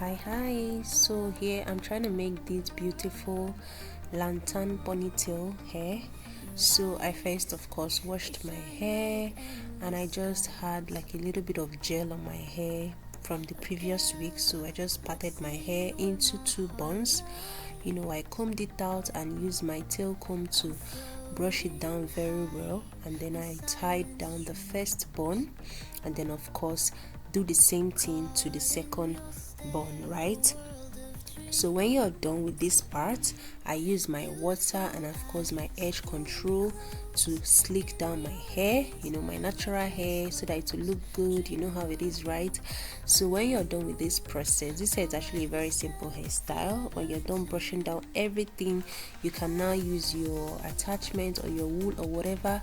Hi, so here I'm trying to make this beautiful lantern ponytail hair. So I first of course washed my hair, and I just had like a little bit of gel on my hair from the previous week. So I just parted my hair into two buns. I combed it out and used my tail comb to brush it down very well, and then I tied down the first bun, and then of course do the same thing to the second bun, right? So when you're done with this part, I use my water and of course my edge control to slick down my hair, my natural hair, so that it will look good. You know how it is, right? So when you're done with this process, this hair is actually a very simple hairstyle. When you're done brushing down everything, you can now use your attachment or your wool or whatever,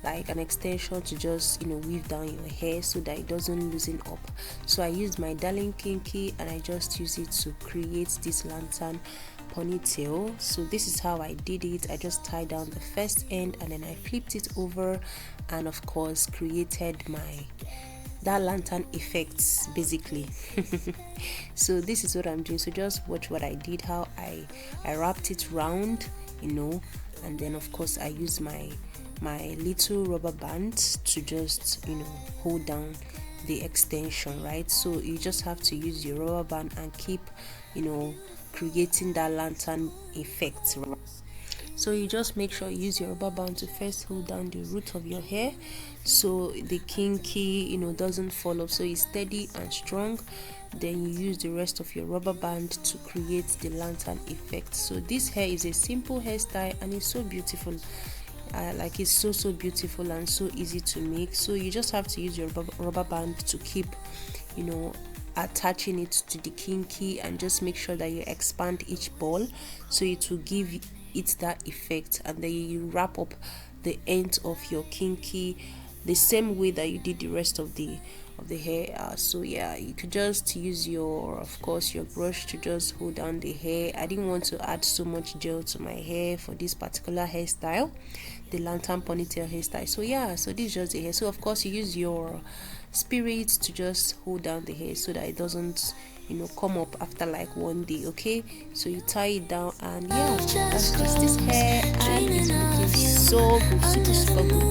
like an extension, to just weave down your hair so that it doesn't loosen up. So I use my darling kinky and I just use it to create this lantern ponytail. So this is how I did it. I just tied down the first end and then I flipped it over, and of course created that lantern effects basically. So this is what I'm doing. So just watch what I did, how I wrapped it round, and then of course I use my little rubber band to just hold down the extension, right? So you just have to use your rubber band and keep creating that lantern effect. So you just make sure you use your rubber band to first hold down the root of your hair, so the kinky doesn't fall off, so it's steady and strong. Then you use the rest of your rubber band to create the lantern effect. So this hair is a simple hairstyle and it's so beautiful. Like it's so beautiful and so easy to make. So you just have to use your rubber band to keep attaching it to the kinky, and just make sure that you expand each ball so it will give it that effect, and then you wrap up the end of your kinky the same way that you did the rest of the hair. So yeah, you could just use your brush to just hold down the hair. I didn't want to add so much gel to my hair for this particular hairstyle, the lantern ponytail hairstyle. So yeah, so this is just the hair. So of course you use your Spiritz to just hold down the hair so that it doesn't come up after like one day. Okay, so you tie it down, and yeah, that's just this hair, and it's looking so good, super good.